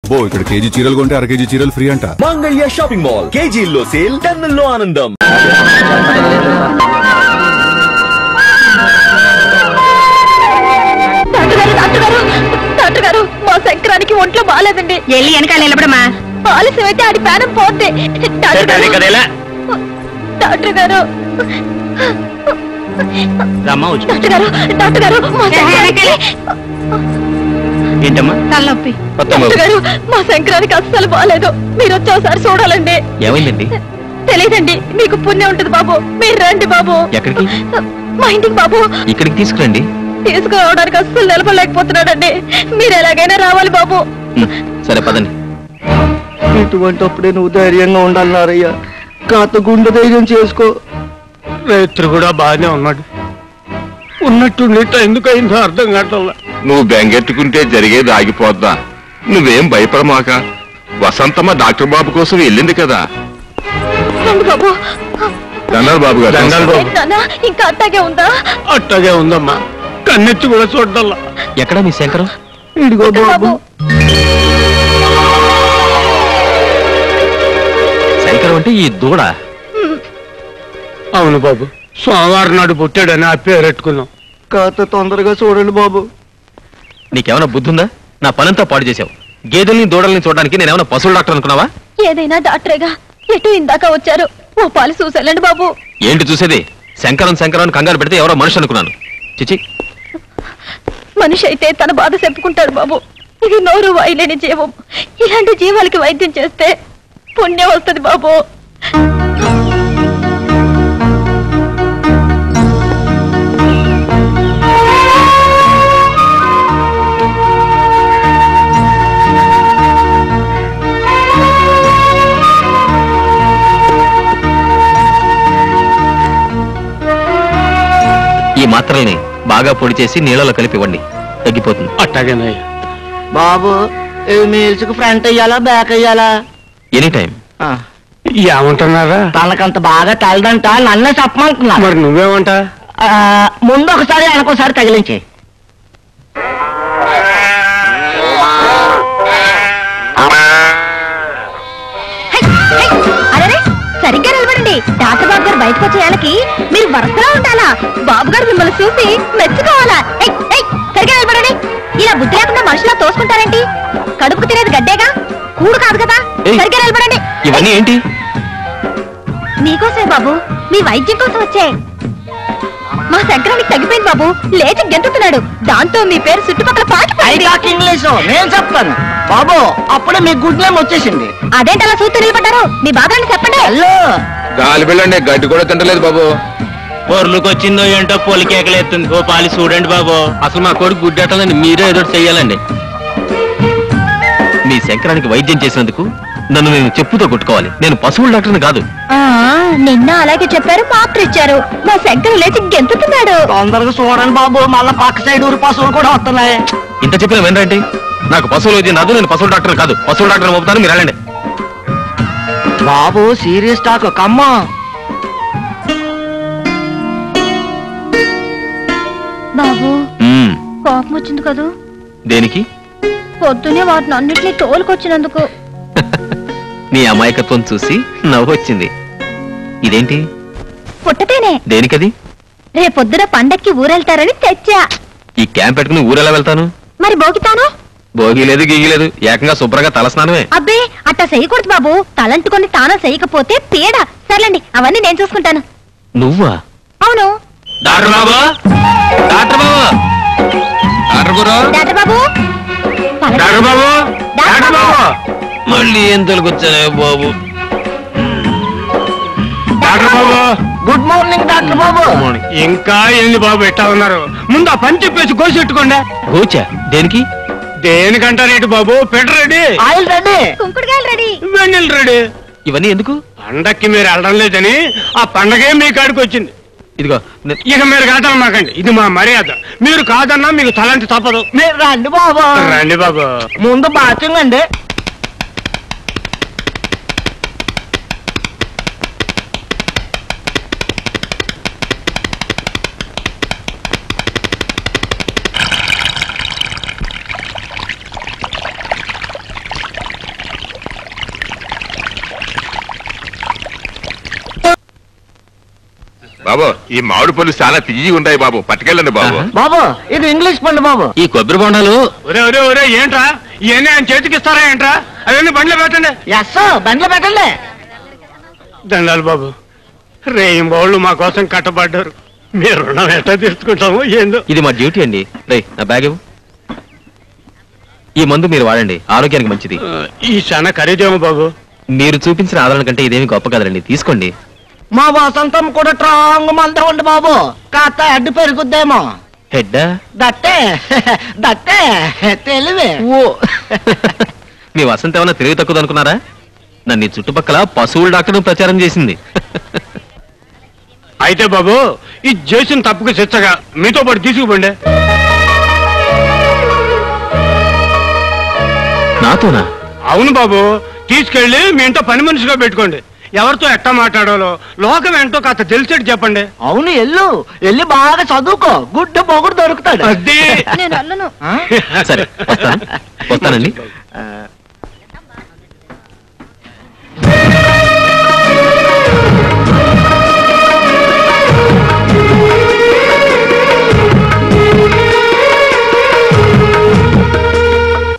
అబ్బో ఇక్కడ కేజీ చీరలు కొంటే అర కేజీ చీరలు ఫ్రీ అంట. మంగళ్య షాపింగ్ మాల్, కేజీల్లో సేల్, టన్నుల్లో ఆనందం. డాక్టర్ గారు, మా శంకరానికి ఒంట్లో బాగాలేదండి. వెళ్ళి వెనకాల నిలబడమా. ఆలస్యం అయితే ఆడి ప్రాణం పోతే. డాక్టర్ గారు, డాక్టర్ గారు, ఏంటమ్మా? తలనొప్పి. డాక్టర్ గారు, మా శంకరానికి అస్సలు బాగాలేదు. మీరు వచ్చి ఒకసారి చూడాలండి. ఏమైందండి? తెలియదండి, మీకు పుణ్యం ఉంటుంది బాబు. మీరు రండి బాబు. ఎక్కడికి? మా ఇంటికి బాబు. ఇక్కడికి తీసుకురండి. తీసుకురావడానికి అస్సలు నిలబడలేకపోతున్నాడండి. మీరు ఎలాగైనా రావాలి బాబు. సరే పదండి. ఇటువంటిప్పుడే నువ్వు ధైర్యంగా ఉండాలన్నారయ్యా. కాత గుండె ధైర్యం చేసుకో. రైతు కూడా బాగానే ఉన్నాడు. ఉన్నట్టుండి ఎందుకైందో అర్థం కావట్లా. నువ్వు బెంగెట్టుకుంటే జరిగేది ఆగిపోద్దా? నువ్వేం భయపడమాక. వసంతమ్మ డాక్టర్ బాబు కోసం వెళ్ళింది కదా. దండాలు బాబు గారు. ఇంకా అట్టాగే ఉందా? అట్టాగే ఉందమ్మా. కన్నెత్తి కూడా చూడాల. ఎక్కడ మీ శంకరం? ఇదిగో బాబు. శంకరం అంటే ఈ దూడ? అవును బాబు, సోమవారం నాడు పుట్టాడని ఆ పేరెట్టుకున్నాం. కాత తొందరగా చూడండి బాబు. నీకేమైనా బుద్ధుందా? నా పనంతా పాడు చేసావు. గేదెల్ని దూడల్ని చూడడానికి నేనేమైనా పశువుల డాక్టర్ అనుకున్నావా? ఏదైనా డాక్టరేగా. ఎటు ఇందాక వచ్చారు. ఓ పాలు చూసేళ్ళండి బాబు. ఏంటి చూసేది? శంకరం శంకరం కంగారు పెడితే ఎవరో మనిషి అనుకున్నాను. చిచి, మనిషి అయితే తన బాధ చెప్పుకుంటాడు బాబు. ఇది నోరు వాయిలేని జీవం. ఇలాంటి జీవాలకి వైద్యం చేస్తే పుణ్యం వస్తుంది బాబు. ఈ మాత్రల్ని బాగా పొడి చేసి నీళ్ళలో కలిపివ్వండి, తగ్గిపోతుంది. అట్టాగేనయ్యా. బాబు, మీల్స్కి ఫ్రంట్ అయ్యాలా బ్యాక్ అయ్యాలా? Any time. ఏమంటున్నారా? తనకంత బాగా తలదంట, నన్నే చెప్పమంటున్నా. మరి నువ్వేమంటా? ముందు ఒకసారి వెనకోసారి తగిలించే. సరిగ్గా నిలబడండి. డాక్టర్ బాబు గారు బయటకు వచ్చేయాలకి మీరు వరుసలో ఉండాలా. బాబు గారు మిమ్మల్ని చూసి మెచ్చుకోవాలా. సరిగ్గా నిలబడండి. ఇలా బుద్ధి లేకుండా మనుషులా తోసుకుంటారేంటి? కడుపుకు తినేది గడ్డేగా, కూడు కాదు కదా. సరిగ్గా నిలబడండి. ఇవన్నీ ఏంటి? మీకోసమే బాబు, మీ వైద్యం కోసం వచ్చే. మా శంకరానికి తగ్గిపోయింది బాబు. లేచి గెంతుతున్నాడు. దాంతో మీ పేరు చుట్టుపక్కల పాకిపోయింది. ఇంగ్లీషు నేను చెప్తాను బాబు. అప్పుడే మీ గుడ్ నేమ్ వచ్చేసింది. అదేంటి అలా చూస్తూ నిలబడ్డారు? మీ బాధని చెప్పండి. గాలి వెళ్ళండి, గడ్డి కూడా తింటలేదు బాబు. పొర్లుకొచ్చిందో ఏంటో పొలికేకలేస్తుంది. ఓ పాలి చూడండి బాబు. అసలు మా కొడుకు గుడ్డేటండి, మీరే ఏదో చెయ్యాలండి. మీ శంకరానికి వైద్యం చేసినందుకు నన్ను నేను చెప్పుతో కొట్టుకోవాలి. నేను పశువుల డాక్టర్ని కాదు. నిన్న అలాగే చెప్పారు, మాత్రం ఇచ్చారు. మా శంకర్ లేచి గెంతుతున్నాడు. తొందరగా చూడండి బాబు, మళ్ళా పక్క సైడ్ ఊరు పశువులు కూడా వస్తున్నాయి. ఇంత చెప్పిన వినరండి. నాకు పశువుల వైద్యం రాదు, నేను పశువుల డాక్టర్ కాదు. పశువుల డాక్టర్ పంపుతాను, మీరు వెళ్ళండి. బాబు సీరియస్ టాక్ కమ్మా. బాబు కోపం వచ్చింది కదూ? దేనికి? పొద్దునే వాటిని అన్నిటినీ తోలుకొచ్చినందుకు. నీ అమాయకత్వం చూసి నవ్వు వచ్చింది. ఇదేంటి? పుట్టతేనే. దేనికది? రేపొద్దున పండక్కి ఊరెళ్తారని తెచ్చా. ఈ క్యాంప్ పెట్టుకుని ఊరెలా వెళ్తాను? మరి భోగితాను? భోగి లేదు గీగి లేదు, ఏకంగా శుభ్రంగా తలస్నానమే. అబ్బే అట్టా చెయ్యకూడదు బాబు. తలంటుకొని తానం చెయ్యకపోతే పీడ. సర్లేండి, అవన్నీ నేను చూసుకుంటాను. నువ్వా? అవును. డాక్టర్ బాబు, డాక్టర్ బాబు, డాక్టర్ గురు, డాక్టర్ బాబు, డాక్టర్ బాబు, డాక్టర్ బాబు. మళ్ళీ ఏం తొలగొచ్చానే బాబు. డాక్టర్ బాబు, గుడ్ మార్నింగ్ డాక్టర్ బాబు. ఇంకా ఏంది బాబు ఎట్టా ఉన్నారు? ముందు ఆ పని చెప్పేసి కోసెట్టుకోండి. గోచా దేనికి? దేనికంటారేంటి బాబు? పెట్ రెడీ, ఆయిల్ రెడీ, కుంకుడుగాయలు రెడీ, వెన్నెల రెడీ. ఇవన్నీ ఎందుకు? పండక్కి మీరు వెళ్ళడం లేదని ఆ పండగే మీ కాడికి వచ్చింది. ఇదిగో ఇక మీరు కాదనమాకండి, ఇది మా మర్యాద. మీరు కాదన్నా మీకు తలంటి తప్పదు. మీరు రండి బాబు. రండి బాబు. ముందు బాత్రూమ్ అండి. బాబు ఈ మామిడి పళ్ళు చాలా తీయి ఉన్నాయి బాబు, పట్టుకెళ్ళండి బాబు. బాబు ఇది ఇంగ్లీష్ పండు బాబు. ఈ కొబ్బరి బొండాలు ఒరే ఒరే ఒరే ఏంట్రా ఇవన్నీ ఆయన చేతికి ఇస్తారా ఏంట్రా? అవన్నీ బండ్లో పెట్టండి. ఎస్ బండ్లో పెట్టండి. దండాలు బాబు, రేయింబోళ్ళు మా కోసం కట్టబడ్డారు. మీరు రుణం ఎట్లా తీర్చుకుంటాము ఏందో. ఇది మా డ్యూటీ అండి. రేయ్ నా బ్యాగ్ ఇవ్వు. ఈ మందు మీరు వాడండి, ఆరోగ్యానికి మంచిది. ఈ చాలా ఖరీదేమో బాబు. మీరు చూపించిన ఆదరణ కంటే ఇదేమి గొప్ప కదండి, తీసుకోండి. మా వసంతం కూడా స్ట్రాంగ్ మంద ఉంది బాబు, కాస్త అడ్డు పెరుగుద్దేమో. హెడ్ దట్టే దట్టే తెలివే. ఓ మీ వసంత ఏమన్నా తెలివి తక్కువ అనుకున్నారా? నన్ను ఈ చుట్టుపక్కల పశువుల డాక్టర్ ప్రచారం చేసింది. అయితే బాబు ఈ చేసిన తప్పుకు శిక్షగా మీతో పాటు తీసుకుపోండి. నాతోనా? అవును బాబు, తీసుకెళ్లి మీ ఇంట్లో పని మనిషిగా పెట్టుకోండి. ఎవరితో ఎట్టా మాట్లాడాలో లోకం ఏంటో కాస్త తెలిసేట్టు చెప్పండి. అవును ఎల్లి బాగా చదువుకో, గుడ్డ పొగుడు దొరుకుతాడు. అదే నేను అల్లను. సరే వస్తానండి.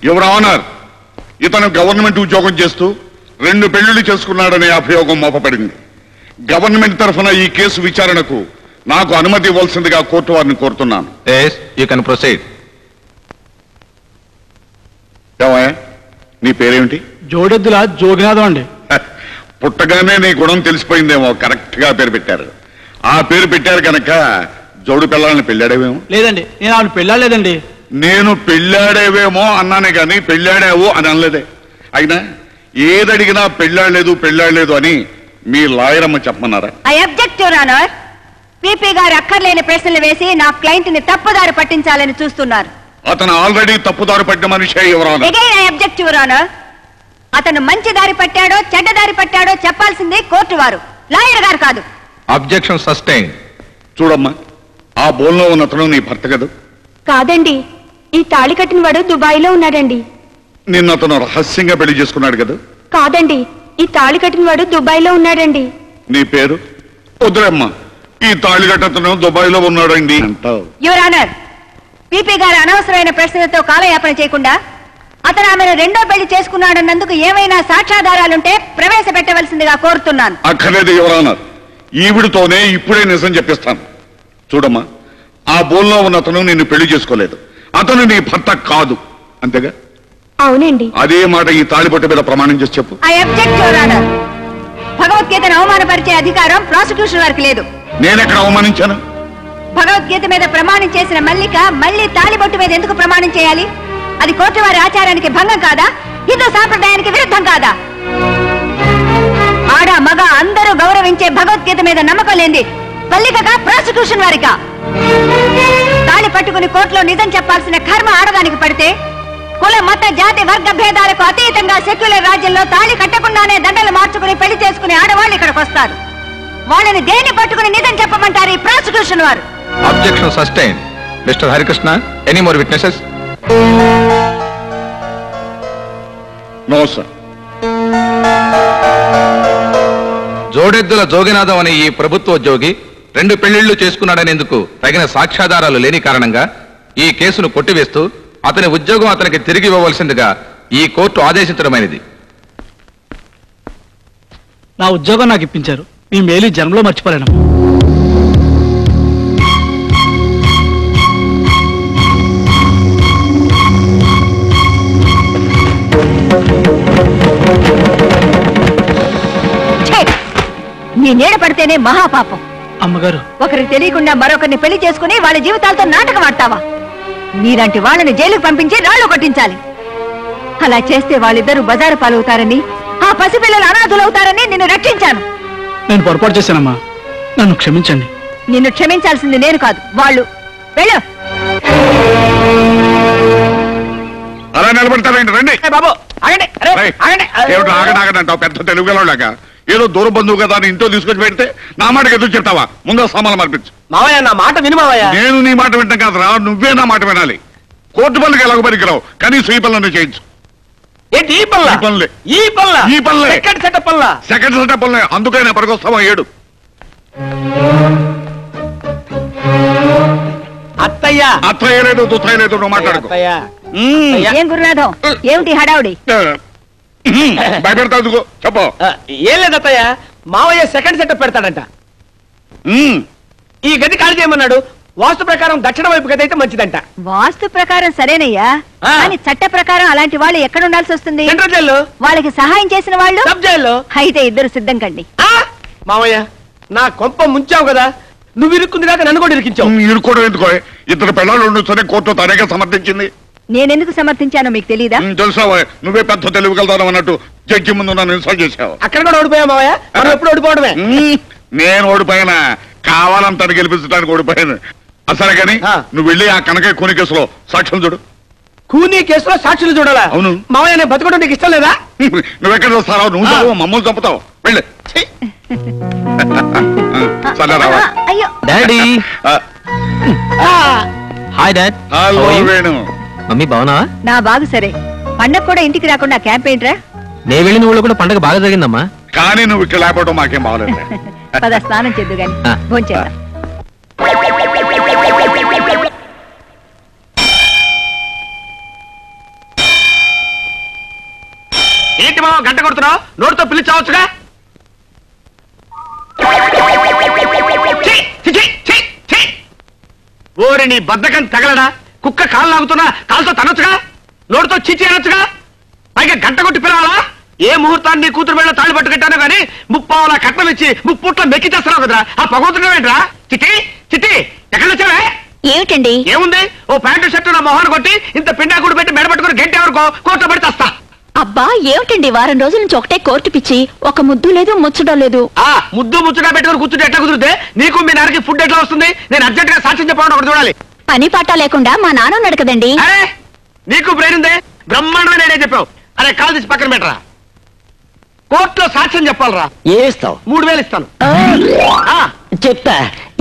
యువర్ ఆనర్, ఇతను గవర్నమెంట్ ఉద్యోగం చేస్తూ 2 పెళ్లిళ్లు చేసుకున్నాడనే అభియోగం మోపబడింది. గవర్నమెంట్ తరఫున ఈ కేసు విచారణకు నాకు అనుమతి ఇవ్వాల్సిందిగా కోర్టు వారిని కోరుతున్నాను. You can proceed. ఏమయ్యా, నీ పేరేమిటి? జోడెద్దుల జోగినాథం అండి. పుట్టగానే నీ గుణం తెలిసిపోయిందేమో, కరెక్ట్ గా పేరు పెట్టారు. ఆ పేరు పెట్టారు కనుక జోడు పిల్లల్ని పెళ్ళాడేవేమో. లేదండి, నేను ఆవిడ పెళ్ళాలేదండి. నేను పెళ్ళాడేవేమో అన్నానే గాని పెళ్ళాడావు అని అనలేదే. అయినా ఏదడిగినా పెళ్ళాడలేదు అని మీ లాయర్ అమ్మ చెప్పమన్నారా? I object your honour. PP గారు అక్కర్లేని ప్రశ్నలు వేసి నా క్లయింట్ ని తప్పుదారి పట్టించాలని చూస్తున్నారు. అతను ఆల్రెడీ తప్పుదారి పట్టిన మనిషే your honour. Again I object your honour. అతను మంచి దారి పట్టాడో చెడ్డ దారి పట్టాడో చెప్పాల్సింది కోర్టు వారు, లాయర్ గారు కాదు. Objection sustain. చూడమ్మా, ఆ బోన్లో ఉన్న అతను నీ భర్త కదా? కాదండి, ఈ తాళి కట్టిన వాడు దుబాయ్లో ఉన్నాడండి. నిన్ను అతను రహస్యంగా పెళ్లి చేసుకున్నాడు కదా? కాదండి, ఈ తాళి కట్టిన వాడు దుబాయ్లో ఉన్నాడండి. నీ పేరు? వద్దురమ్మా, ఈ తాళిగట్ట అతను దుబాయ్ లో ఉన్నాడండి అంటావు. యువర్ ఆనర్, పీపీ గారు అనవసరమైన ప్రశ్నలతో కాలయాపన చేయకుండా అతను ఆమెను 2వ పెళ్లి చేసుకున్నాడన్నందుకు ఏమైనా సాక్ష్యాధారాలుంటే ప్రవేశపెట్టవలసిందిగా కోరుతున్నాను. అక్కర్లేదు యువర్ ఆనర్, ఈవిడితోనే ఇప్పుడే నిజం చెప్పిస్తాను. చూడమ్మా, ఆ బోన్లో ఉన్న అతను నిన్ను పెళ్లి చేసుకోలేదు, అతను నీ భర్త కాదు, అంతేగా? అవునండి. అదే మాట ఈ తాళిబొట్టు మీద ప్రమాణం చేసి చెప్పు. I object your honour. భగవద్గీతను అవమానపరిచే అధికారం ప్రాసిక్యూషన్ వారికి లేదు. నేనెక్కడ అవమానించాను? భగవద్గీత మీద ప్రమాణం చేసిన మల్లిక మళ్ళీ తాళిబొట్టు మీద ఎందుకు ప్రమాణం చేయాలి? అది కోర్టు వారి ఆచారానికి భంగం కాదా? హిందూ సాంప్రదాయానికి విరుద్ధం కాదా? ఆడ మగ అందరూ గౌరవించే భగవద్గీత మీద నమ్మకం లేని మల్లికగా ప్రాసిక్యూషన్ వారిగా తాళి పట్టుకుని కోర్టులో నిజం చెప్పాల్సిన కర్మ ఆడదానికి పడితే, కుల మత జాతి వర్గ భేదాలకు అతీతంగా సెక్యులర్ రాజ్యంలో తాళి కట్టకుండానే దండలు మార్చుకుని పెళ్లి చేసుకునే ఆడవాళ్ళు ఇక్కడికి వస్తారు. వాళ్ళని దేన్ని పట్టుకుని నిజం చెప్పమంటారు ఈ ప్రాసిక్యూషన్ వారు? Objection sustain. Mister Harikrishna, any more witnesses? No sir. Jodeddula Joginatham అనే ఈ ప్రభుత్వ ఉద్యోగి 2 పెళ్లిళ్లు చేసుకున్నాడనేందుకు తగిన సాక్ష్యాధారాలు లేని కారణంగా ఈ కేసును కొట్టివేస్తూ అతని ఉద్యోగం అతనికి తిరిగి ఇవ్వవలసిందిగా ఈ కోర్టు ఆదేశించడమైనది. నా ఉద్యోగం నాకు ఇప్పించారు, మీ మేలు జన్మలో మర్చిపోలేను. నీ నీడ పడితేనే మహాపాపం. అమ్మగారు, ఒకరికి తెలియకుండా మరొకరిని పెళ్లి చేసుకుని వాళ్ళ జీవితాలతో నాటకం ఆడతావా? నీలాంటి వాళ్ళని జైలుకు పంపించి రాళ్లు కొట్టించాలి. అలా చేస్తే వాళ్ళిద్దరూ బజారు పాలవుతారని, ఆ పసిపిల్లలు అనాథులవుతారని నిన్ను రక్షించాను. నేను పొరపాటు చేశానమ్మా, నన్ను క్షమించండి. నిన్ను క్షమించాల్సింది నేను కాదు, వాళ్ళు. వెళ్ళు. అలా నిలబడతారండి, రండి. బాబు ఆగండి. ఏమిటి ఆగడాగడంటావు? పెద్ద తెలుగులోలాగా ఏదో దూర బంధువు కదా అని ఇంట్లో తీసుకొచ్చి పెడితే నా మాటకి ఎదురు చెప్తావా? ముందు సామాన్లు మార్పించు. మావయ్య నా మాట విను మావయ్య. నేను నీ మాట వింటాం కాదురా, నువ్వే నా మాట వినాలి. కోర్టు పనులకి ఎలాగో పనికిరావు, కనీసం ఈ పనులను చేయించు. ఏంటి ఈ పనుల? ఈ పనులే. ఈ పనుల? ఈ పనులే. సెకండ్ సెటప్ పనుల? సెకండ్ సెటప్ పనులే. అందుకైనా పనికొస్తావా? 7 అత్తయ్య అత్తయ్య లేదు దుత్తయ్య లేదు నువ్వు మాట్లాడుకో. ఏం గురునాథం ఏమిటి హడావుడి? భయపెడతా చెప్పు. ఏం లేదు అత్తయ్య, మావయ్య సెకండ్ సెటప్ పెడతాడంట. ఈ గది ఖాళీ చేయమన్నాడు. వాస్తు ప్రకారం దక్షిణ వైపు గది అయితే మంచిదంట. వాస్తు ప్రకారం సరేనయ్యా, కానీ చట్ట ప్రకారం అలాంటి వాళ్ళు ఎక్కడ ఉండాల్సి వస్తుంది? సెంట్రల్ జైల్లో. వాళ్ళకి సహాయం చేసిన వాళ్ళు సబ్ జైల్లో. అయితే ఇద్దరు సిద్ధం కండి. మావయ్య నా కొంప ముంచావు కదా, నువ్వు ఇరుక్కుంది కాక నన్ను కూడా ఇరికించావు. ఇరుక్కోవడం ఎందుకో? ఇద్దరు పిల్లలు ఉండొచ్చని కోర్టు తనగా సమర్థించింది. నేనెందుకు సమర్థించానో మీకు తెలీదా? తెలుసావా, నువ్వే పెద్ద తెలివిగలుగుతావు అన్నట్టు జడ్జి ముందు నన్ను ఇన్సల్ట్ చేశావు. అక్కడ కూడా ఓడిపోయా మావయ్య, మనం ఎప్పుడు ఓడిపోవడమే. నేను ఓడిపోయినా, కావాలంతా గెలిపించడానికి ఓడిపోయాను. అసలు కానీ నువ్వు వెళ్ళి ఆ కనకయ్య కూని కేసులో సాక్ష్యం చూడు. కూనీ కేసులో సాక్షులు చూడాలా? అవును. మావయ్య నేను బతకడం నీకు ఇష్టం లేదా? నువ్వెక్కడ వస్తావు? నువ్వు చదువు, మమ్మల్ని చంపుతావు. వెళ్ళు. సరే రావా. అయ్యో daddy. Hi dad. Hello Venu. Mummy బాగున్నావా? నా బాగు సరే. పండగ కూడా ఇంటికి రాకుండా క్యాంప్ ఏంట్రా? నేను వెళ్ళిన ఊళ్ళో కూడా పండగ బాగా జరిగిందమ్మా. కానీ నువ్వు ఇక్కడ లేకపోవడం మాకేం బాగలేదు. పద స్నానం చేద్దు గాని భోంచేద్దాం. ఏంటి మావ గంట కొడుతున్నావు? నోటితో పిలిచావచ్చుగా. ఓరి నీ బద్దకం తగలడా? కుక్క కాళ్ళు లాగుతున్నా కాలుతో తనొచ్చుగా, నోటితో చిచి అనొచ్చుగా, పైగా గంట కొట్టి పిలవాలా? ఏ ముహూర్తాన్ని నీ కూతురు వెళ్ళ తాళి పట్టుకెట్టాను కానీ ముప్పావులా కట్నం ఇచ్చి ముప్పుట్ల మెక్కి చేస్తున్నావు కదరా. ఆ పగవుతున్నావేంట్రా? చిట్టి చిట్టి ఎక్కడ వచ్చావే? ఏమిటండి? ఏముంది, ఓ ప్యాంటు షర్టు నా మొహాన్ని కొట్టి ఇంత పిండాకుడు పెట్టి మెడబట్టుకుని గంట ఎవరికో కోర్టులో పడి తెస్తా. అబ్బా ఏమిటండి, వారం రోజుల నుంచి ఒకటే కోర్టు పిచ్చి, ఒక ముద్దు లేదు ముచ్చడం లేదు. ఆ ముద్దు ముచ్చుగా పెట్టుకుని కూర్చుంటే ఎట్లా కుదిరితే? నీకు మీ నాన్నకి ఫుడ్ ఎట్లా వస్తుంది? నేను అర్జెంట్ గా సాక్ష్యం చెప్పాలని ఒకటి చూడాలి. పని పాట లేకుండా మా నాన్న ఉన్నాడు కదండి. అరే నీకు బ్రెయిన్ ఉందే, బ్రహ్మాండమైన ఐడియా చెప్పావు. అరే కాల్ తీసి పక్కన పెట్టరా. కోర్టులో సాక్ష్యం చెప్పాలరా. ఏమిస్తావు? 3000 ఇస్తాను. చెప్తా.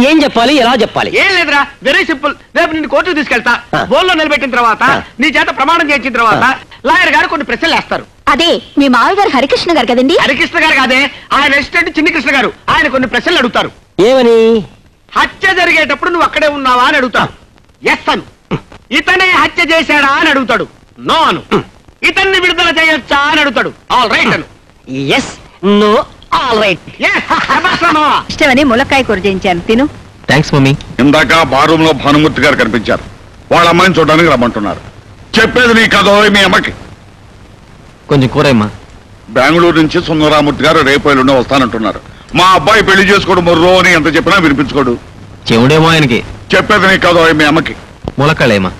ఏం చెప్పాలి, ఎలా చెప్పాలి? ఏం లేదురా, వెరీ సింపుల్. రేపు నిన్ను కోర్టుకు తీసుకెళ్తా. బోల్లో నిలబెట్టిన తర్వాత నీ చేత ప్రమాణం చేయించిన తర్వాత లాయర్ గారు కొన్ని ప్రశ్నలు వేస్తారు. అదే మీ మామయ్య గారు హరికృష్ణ గారు కదండి. హరికృష్ణ గారు కాదే, ఆయన అసిస్టెంట్ చిన్ని కృష్ణ గారు. ఆయన కొన్ని ప్రశ్నలు అడుగుతారు. ఏమని? హత్య జరిగేటప్పుడు నువ్వు అక్కడే ఉన్నావా అని అడుగుతాడు. ఎస్ అను. ఇతనే హత్య చేశాడా అని అడుగుతాడు. నో అను. ఇతన్ని విడుదల చేయొచ్చా అని అడుగుతాడు. ఆల్ రైట్ అను. Yes no all right. ఇష్టమని ములక్కాయ కూర చేయించాను, తిను. Thanks mummy. ఇందాక బారూమ్ లో భానుమూర్తి గారు కనిపించారు. వాళ్ళ అమ్మాయిని చూడడానికి రమ్మంటున్నారు. చెప్పేది నీ కథ మీ అమ్మకి. కొంచెం కూరమ్మా. బెంగళూరు నుంచి సుందరామూర్తి గారు రేపు ఎల్లుండి వస్తానంటున్నారు. మా అబ్బాయి పెళ్లి చేసుకోడు మొర్రో అని ఎంత చెప్పినా వినిపించుకోడు. చెవుడేమో ఆయనకి. చెప్పేది నీ కథ మీ అమ్మకి. ములక్కాళ్ళేమా.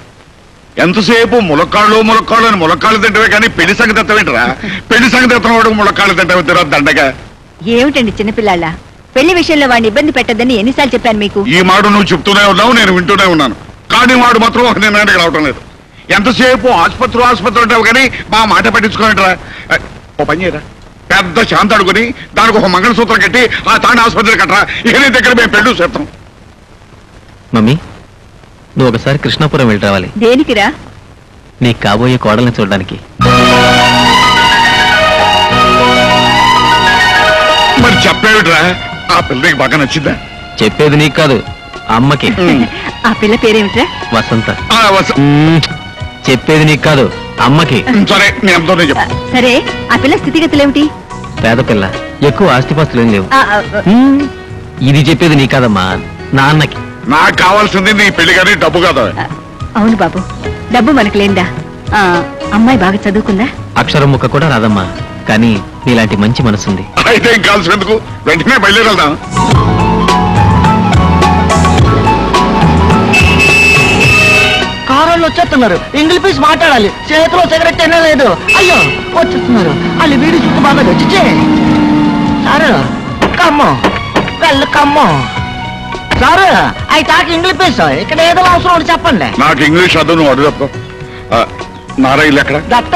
ఎంతసేపు ములక్కాళ్ళు ములక్కాళ్ళు అని ములక్కాళ్ళు తింటవే కానీ పెళ్లి సంగతి ఎత్తవేంటరా? పెళ్లి సంగతి ఎత్తనవాడు ములక్కాళ్ళు తింటవే తిరా దండగా. ఏమిటండి చిన్నపిల్లాళ్ళ, పెళ్లి విషయంలో వాడిని ఇబ్బంది పెట్టద్దని ఎన్నిసార్లు చెప్పాను మీకు? ఈ మాట నువ్వు చెప్తూనే ఉన్నావు, నేను వింటూనే ఉన్నాను. కానీ వాడు మాత్రం ఒక నిర్ణయానికి రావటం లేదు. ఎంతసేపు ఆసుపత్రి ఉంటావు కానీ మా మాట పట్టించుకోమంటారా? ఓ పని చేయరా, పెద్ద శాంతి అడుగుని దానికి ఒక మంగళసూత్రం కట్టి ఆ తాండ ఆసుపత్రి కట్టరా. ఏ దగ్గర మేము పెళ్లి చేస్తాం. మమ్మీ నువ్వు ఒకసారి కృష్ణాపురం వెళ్ళి రావాలి. దేనికిరా? నీకు కాబోయే కోడల్ని చూడడానికి. మరి చెప్పేవిట్రా, ఆ పిల్లకి బాగా నచ్చిందా? చెప్పేది నీకు కాదు, అమ్మకి. ఆ పిల్ల పేరేమిట్రా? వసంత. చెప్పేది నీకు కాదు, అమ్మకి. సరే నేను ఎంతోనే చెప్పా. సరే ఆ పిల్ల స్థితిగతులేమిటి? పేద పిల్ల, ఎక్కువ ఆస్తిపాస్తులు ఏం లేవు. ఇది చెప్పేది నీ కాదమ్మా, నాన్నకి. నాకు కావాల్సింది నీ పెళ్లి కానీ డబ్బు కాదు. అవును బాబు, డబ్బు మనకు లేదా? అమ్మాయి బాగా చదువుకుందా? అక్షరం ముక్క కూడా రాదమ్మా, కానీ నీలాంటి మంచి మనసుంది. అయితే ఏం కావాల్సినందుకు వెంటనే బయలుదేరదాం. కారంలో వచ్చేస్తున్నారు. ఇంగ్లీష్ పీస్ మాట్లాడాలి. చేతిలో సిగరెట్ అయినా లేదు. అయ్యో వచ్చేస్తున్నారు. వాళ్ళు వీడి చుట్టూ బాగా వచ్చే సారు కమ్మో వెళ్ళ కమ్మో సారు అవి తాకి ఇంగ్లీష్ పీస్ ఇక్కడ ఏదో అవసరం ఒకటి చెప్పండి. నాకు ఇంగ్లీష్ అదు, నువ్వు అడుగు తప్ప. నారాయణ ఎక్కడ? దత్త.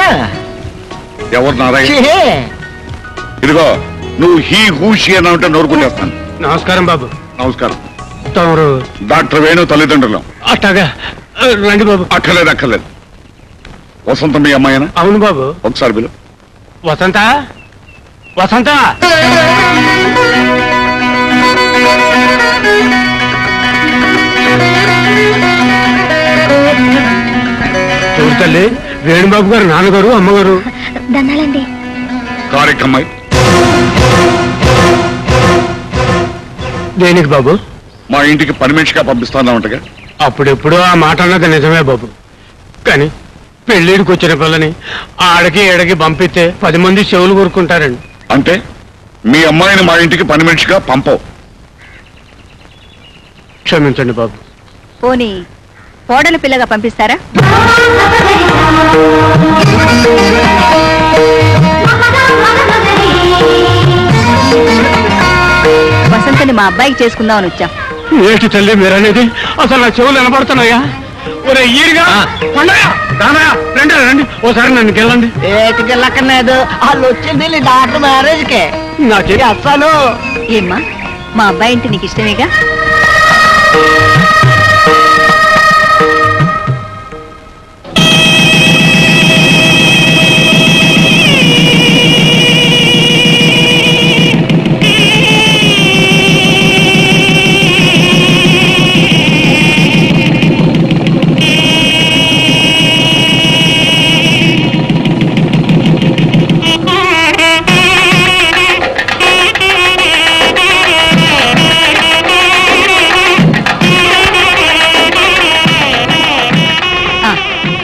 ఎవరు నారాయణ? ఇదిగో నువ్వు హీ హూషి అని అంటే నోరుకుంటేస్తాను. నమస్కారం బాబు. నమస్కారం. తమరు డాక్టర్ వేణు తల్లిదండ్రులు. అట్టగా రండి బాబు. అక్కర్లేదు. వసంత మీ అమ్మాయినా? అవును బాబు. ఒకసారి బిలు. వసంత వసంత. చూడు తల్లి, వేణుబాబు గారు నాన్నగారు అమ్మగారు. దండాలండి. కారెక్కమ్మాయి దేనికి బాబు? మా ఇంటికి పని మనిషిగా పంపిస్తానంటగా. అప్పుడెప్పుడు ఆ మాట అన్నది నిజమే బాబు, కానీ పెళ్ళిడికి వచ్చిన పిల్లని ఆడకి ఏడకి పంపిస్తే 10 మంది చెవులు కోరుకుంటారండి. అంటే మీ అమ్మాయిని మా ఇంటికి పని మనిషిగా పంపవు. క్షమించండి బాబు. పోనీ కోడలు పిల్లగా పంపిస్తారా? వసంతని మా అబ్బాయికి చేసుకుందామని వచ్చాం. ఏంటి తల్లి మీరనేది? అసలు నా చెవులు వినపడుతున్నాయా? ఒరే ఈరిగా రండి రండి, ఓసారి నన్ను గెలండి. ఏటికి వెళ్ళక్కర్లేదు, వాళ్ళు వచ్చింది నీ డాక్టర్ మ్యారేజ్ కే. నాకే అసలు ఏమ్మా, మా అబ్బాయి అంటే నీకు ఇష్టమేగా?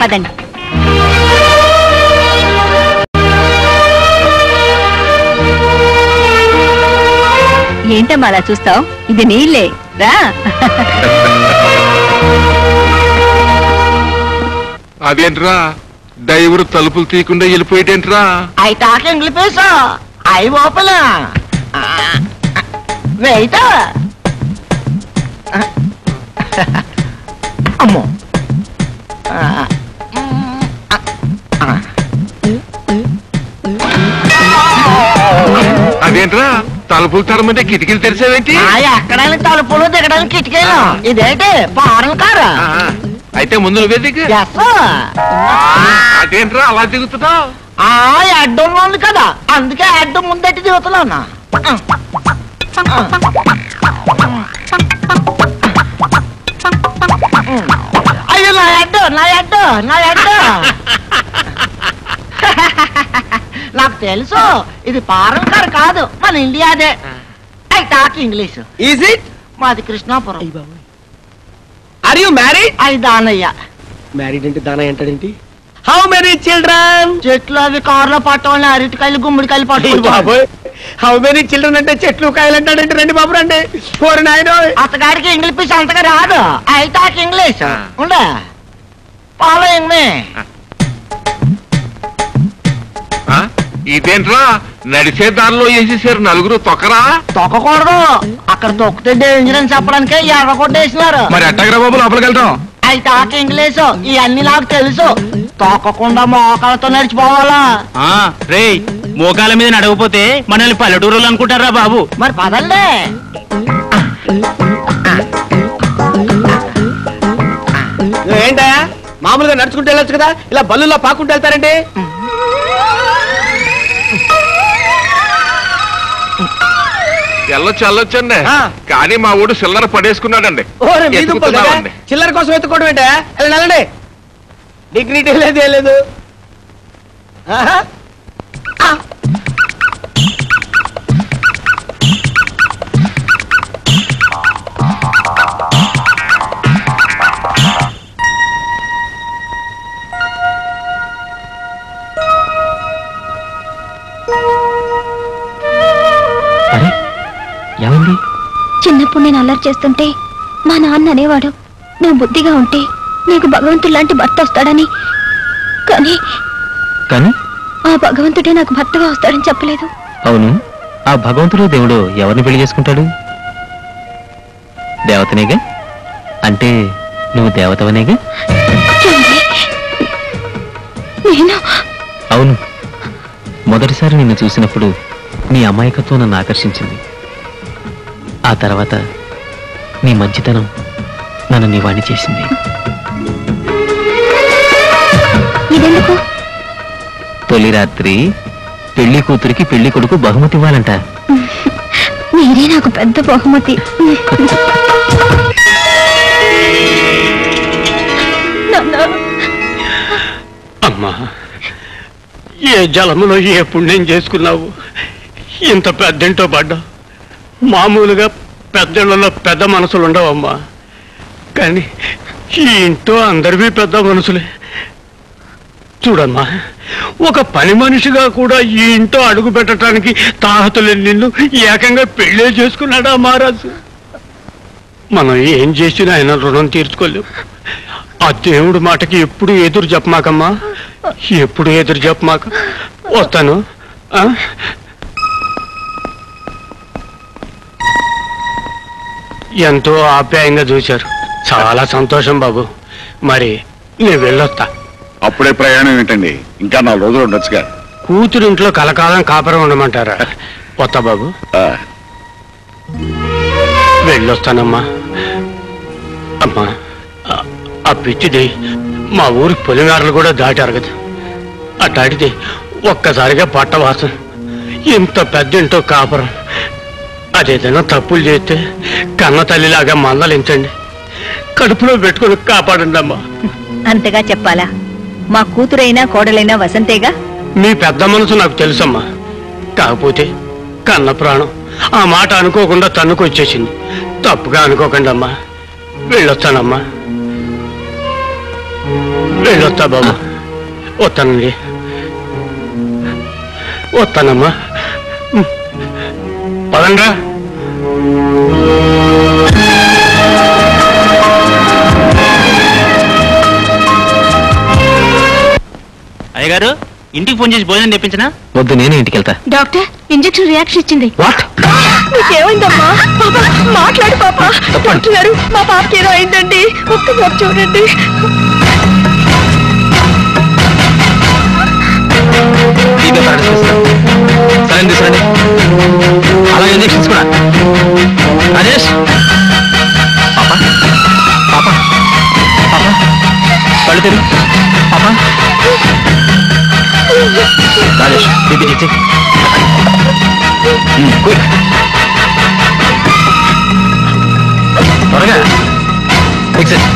పదండి. ఏంటమ్మా అలా చూస్తావు? ఇది నీళ్ళే రా. అదేంట్రా డ్రైవర్ తలుపులు తీయకుండా వెళ్ళిపోయేటేంట్రా? అవి టాక్ ఇంగ్లీష్ అవి ఓపెన్ వెయిట్. అమ్మో, అదేంట్రా తలుపులు తరమంటే కిటికీలు తెరిచావేంటి? ఎక్కడానికి తలుపులు దిగడానికి కిటికీలు. ఇదేంటి ఫారెన్ కారు? అయితే ముందు నువ్వే దిగు. అదేంట్రా అలా దిగుతున్నావు? అడ్డంలో ఉంది కదా, అందుకే అడ్డం ముందట్టి దిగుతున్నాను. అయ్యో నా అడ్డు నా అడ్డు నా అడ్డు. నాకు తెలుసు ఇది ఫారెన్ కార్ కాదు, మన ఇండియాదే. I talk English. Is it? మాది కృష్ణాపురం. Are you married? అది దానయ్య. మ్యారీడ్ అంటే దాన ఏంటండి? How many children? చెట్లు అవి కార్లో పట్టవాళ్ళని అరటికాయలు గుమ్మడికాయలు పట్టుకుంటారు. హౌ మెనీ చిల్డ్రన్ అంటే చెట్లు కాయలు అంటాడంటే రండి బాబు రండి. అతగాడికి ఇంగ్లీష్ అంతగా రాదు. I talk English. ఉండే ఫాలోయింగ్ మీ. ఇదేంట్రా నడిచే దారిలో వేసేసారు నలుగురు తొక్కరా? తొక్కకూడదు, అక్కడ తొక్కితే డేంజర్ అని చెప్పడానికే ఎర్ర కొట్టేసినారు. మరి ఎట్టగరా బాబు లోపలికి వెళ్తాం? ఐ టాక్ ఇంగ్లీష్, ఇవన్నీ నాకు తెలుసు. తొక్కకుండా మోకాలతో నడిచిపోవాలా? రే మోకాల మీద నడవపోతే మనల్ని పల్లెటూరులు అనుకుంటారా బాబు? మరి పదండి. ఏంటా మామూలుగా నడుచుకుంటూ వెళ్ళొచ్చు కదా, ఇలా బల్లులా పాకుంటూ వెళ్తారండి? వెళ్ళొచ్చండి, కానీ మా ఊడు చిల్లర పడేసుకున్నాడండి. చిల్లర కోసం ఎత్తుకోవడం ఏంటా? వెళ్ళండి. డిగ్నిటీ లేదు ఏం లేదు. చిన్నప్పుడు నేను అల్లరి చేస్తుంటే మా నాన్న అనేవాడు, నువ్వు బుద్ధిగా ఉంటే నీకు భగవంతుడు లాంటి భర్త వస్తాడని. కానీ ఆ భగవంతుడే నాకు భర్తగా వస్తాడని చెప్పలేదు. అవును, ఆ భగవంతుడు దేవుడు ఎవరిని పెళ్లి చేసుకుంటాడు? దేవతనేగా? అంటే నువ్వు దేవతవనేగా? నేను అవును, మొదటిసారి నిన్ను చూసినప్పుడు నీ అమాయకత్వం నన్ను ఆకర్షించింది. ఆ తర్వాత నీ మంచితనం నన్ను నీ వాణ్ణి చేసింది. ఇదెందుకు? తొలి రాత్రి పెళ్లి కూతురికి పెళ్లి కొడుకు బహుమతి ఇవ్వాలంట. మీరే నాకు పెద్ద బహుమతి. అమ్మా, ఏ జలములో ఏ పుణ్యం చేసుకున్నావు, ఇంత పెద్దింటో పడ్డా. మామూలుగా పెద్దళ్ళలో పెద్ద మనసులు ఉండవమ్మా, కానీ ఈ ఇంట్లో అందరివి పెద్ద మనసులే. చూడమ్మా, ఒక పని మనిషిగా కూడా ఈ ఇంట్లో అడుగు పెట్టడానికి తాహతులేని నిన్ను ఏకంగా పెళ్ళే చేసుకున్నాడా మహారాజు? మనం ఏం చేసినా ఆయన రుణం తీర్చుకోలేవు. ఆ దేవుడు మాటకి ఎప్పుడు ఎదురు చెప్పమాకమ్మా, ఎప్పుడు ఎదురు చెప్పమాక. వస్తాను. ఎంతో ఆప్యాయంగా చూశారు, చాలా సంతోషం బాబు. మరి నేను వెళ్ళొస్తా. అప్పుడే ప్రయాణం ఏంటండి, ఇంకా 4 రోజులు ఉండొచ్చుగా. కూతురింట్లో కలకాలం కాపురం ఉండమంటారా? వస్తా బాబు, వెళ్ళొస్తానమ్మా. అమ్మా, ఆ పిచ్చిది మా ఊరి పొలిగారులు కూడా దాటారు కదా, అటాడిది ఒక్కసారిగా పట్టవాసం. ఇంత పెద్దింటో కాపురం, అదేదైనా తప్పులు చేస్తే కన్న తల్లిలాగా మందలించండి, కడుపులో పెట్టుకుని కాపాడండి అమ్మా. అంతగా చెప్పాలా? మా కూతురైనా కోడలైనా వసంతేగా. మీ పెద్ద మనసు నాకు తెలుసమ్మా, కాకపోతే కన్న ప్రాణం ఆ మాట అనుకోకుండా తన్నుకొచ్చేసింది. తప్పుగా అనుకోకండి అమ్మా. వెళ్ళొస్తానమ్మా, వెళ్ళొస్తా బాబు. వస్తానండి, వస్తానమ్మా. పదండ్రా. అయ్యగారు, ఇంటికి ఫోన్ చేసి భోజనం తెప్పించనా? వద్దు, నేనే ఇంటికి వెళ్తా. డాక్టర్, ఇంజెక్షన్ రియాక్షన్ ఇచ్చింది. వాట్? ఏమైందమ్మా? పాపా మాట్లాడు పాపా. డాక్టర్ గారు, మా పాపకి ఏదో అయిందండి, ఒక్కసారి చూడండి. సరే, అలా ఇంజెక్షన్స్ కూడా. రాజేష్, పాపా పాపా పాపా కళ్ళు తెరు. పాపా, రాజేష్ బీపీ తెచ్చి. త్వరగా ఫిక్స్ ఇట్.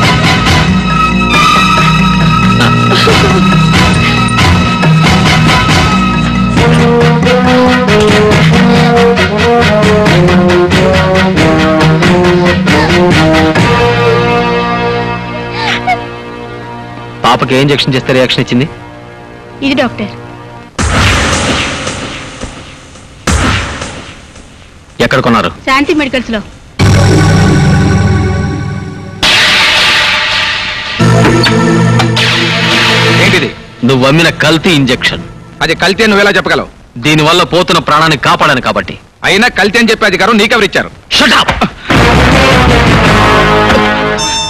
పాపకి ఏ ఇంజెక్షన్ చేస్తే రియాక్షన్ ఇచ్చింది? ఇది డాక్టర్. ఎక్కడ కొన్నారు? శాంతి మెడికల్స్ లో. ఏంటిది? నువ్వు అమ్మిన కల్తీ ఇంజెక్షన్. అది కల్తీ అని నువ్వెలా చెప్పగలవు? దీనివల్ల పోతున్న ప్రాణాన్ని కాపాడాను కాబట్టి. అయినా కల్తీ అని చెప్పే అధికారం నీకెవరిచ్చారు? Shut up!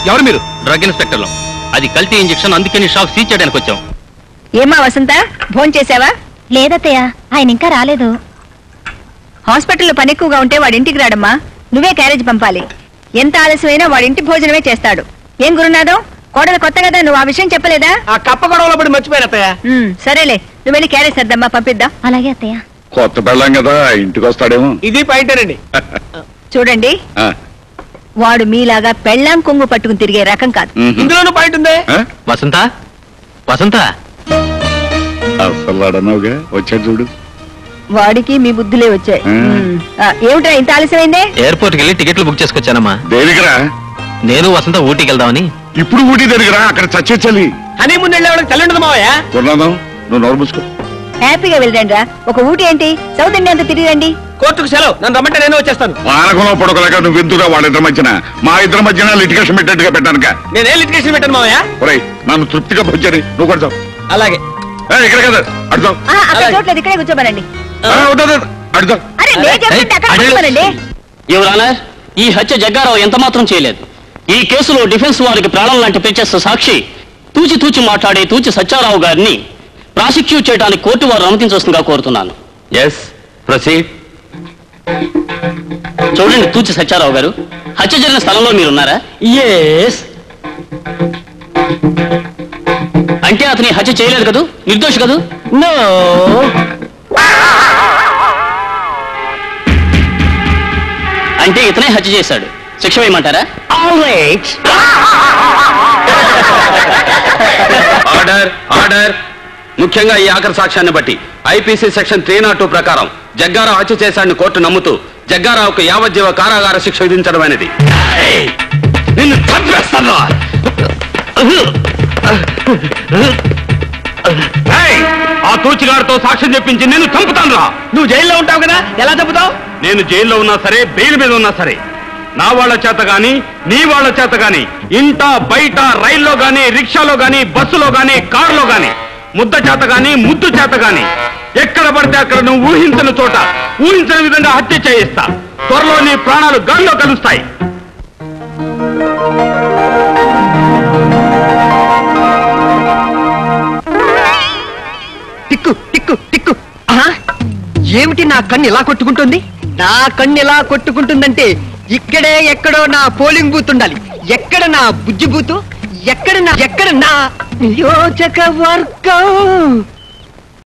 ఎవరు మీరు? డ్రగ్ ఇన్స్పెక్టర్ లో. అది కల్తీ ఇంజెక్షన్, అందుకని షాప్ సీజ్ చేయడానికి వచ్చాం. ఏమా వసంత, భోజనం చేసావా? లేదత్తయ్య, ఆయన ఇంకా రాలేదు. హాస్పిటల్లో పని ఎక్కువగా ఉంటే వాడి ఇంటికి రాడమ్మా, నువ్వే క్యారేజ్ పంపాలి. ఎంత ఆలస్యమైనా వాడి ఇంటి భోజనమే చేస్తాడు. ఏం గురునాథం, కోడలు కొత్త కదా, నువ్వు ఆ విషయం చెప్పలేదా? ఆ కప్ప గొడవలో పడి మర్చిపోయాను అత్తయ్య. సరేలే, నువ్వు వెళ్ళి క్యారేజ్ సర్దమ్మా, పంపిద్దాం. అలాగే అత్తయ్య. కొత్త పెళ్ళాం కదా, ఇంటికి వస్తాడేమో. ఇది పాయింటేనండి. చూడండి, వాడు మీలాగా పెళ్ళాం కొంగు పట్టుకుని తిరిగే రకం కాదు. ఇందులోనూ పాయింట్ ఉందే. వసంత, వసంత, అసలు వాడన్నావుగా, వచ్చాడు చూడు. వాడికి మీ బుద్ధులే వచ్చాయి. ఏమిట్రా ఇంత ఆలస్యమైందే? ఎయిర్పోర్ట్కి వెళ్ళి టికెట్లు బుక్ చేసుకొచ్చానమ్మా. దేనికిరా? నేను వసంత ఊటీకి వెళ్దామని. ఇప్పుడు ఊటీ దగ్గర అక్కడ చచ్చే చలి. హనీమూన్ వెళ్ళేవాళ్ళకి చలి ఉండదు మావయ్య. కొన్నాదాం, నువ్వు నోరు మూసుకో. హ్యాపీగా వెళ్ళండి రా. ఒక ఊటీ ఏంటి, సౌత్ ఇండియా అంతా తిరిగి రండి. కోర్టుకు సెలవు, నన్ను రమ్మంటే నేను వచ్చేస్తాను. పానకంలో పొడకలేక నువ్వు ఎందుకురా వాళ్ళిద్దరి మధ్యన, మా ఇద్దరి మధ్యన లిటిగేషన్ పెట్టేట్టుగా పెట్టానుక. నేనేం లిటిగేషన్ పెట్టాను మావయ్య. ఒరేయ్, నన్ను తృప్తిగా పొంచని నువ్వు కొడతావు. అలాగే. ఇక్కడ కదా అడుగుతావు. అక్కడ చోట్లేదు, ఇక్కడే కూర్చోమనండి. అడుగుతావు. అరే నేను చెప్తుంటే అక్కడ కూర్చోమనండి. యువర్ ఆనర్, ఈ హత్య జగ్గారావు ఎంత మాత్రం చేయలేదు. ఈ కేసులో డిఫెన్స్ వారికి ప్రాణం లాంటి ప్రత్యక్ష సాక్షి తూచి తూచి మాట్లాడే తూచి సత్యారావు గారిని ప్రాసిక్యూట్ చేయడానికి కోర్టు వారు అనుమతించవలసిందిగా కోరుతున్నాను. Yes, proceed. చూడండి తూచి సత్యారావు గారు, హత్య జరిగిన స్థలంలో మీరున్నారా? ఎస్. అంటే అతని హత్య చేయలేదు కదూ, నిర్దోషి కదూ? నో. అంటే ఇతనే హత్య చేశాడు, శిక్ష వేయమంటారా? ఆల్రైట్. Order, order. ముఖ్యంగా ఈ ఆఖరి సాక్ష్యాన్ని బట్టి ఐపీసీ సెక్షన్ 302 ప్రకారం జగ్గారావు హత్య చేశాడని కోర్టు నమ్ముతూ జగ్గారావుకు యావజ్జీవ కారాగార శిక్ష విధించడం అనేది. నిన్ను చంపేస్తాను. ఆ తూచిగారితో సాక్ష్యం చెప్పించి నేను చంపుతాను రా. నువ్వు జైల్లో ఉంటావు కదా, ఎలా చంపుతావు? నేను జైల్లో ఉన్నా సరే, బెయిల్ మీద ఉన్నా సరే, నా వాళ్ళ చేత గాని నీ వాళ్ళ చేత గాని ఇంట బయట రైల్లో గాని రిక్షాలో గాని బస్సులో గాని కారులో గాని ముద్ద చేత గాని ముద్దు చేత గాని ఎక్కడ పడితే అక్కడ నువ్వు ఊహించిన చోట ఊహించిన విధంగా హత్య చేయిస్తా. త్వరలో నీ ప్రాణాలు గాల్లో కలుస్తాయి. టిక్కు టిక్కు టిక్కు. ఏమిటి నా కన్ను ఇలా కొట్టుకుంటుంది? నా కన్ను ఇలా కొట్టుకుంటుందంటే ఇక్కడే ఎక్కడో నా పోలింగ్ బూత్ ఉండాలి. ఎక్కడ నా బుజ్జి బూతు? ఎక్కడ నా నియోజకవర్గం?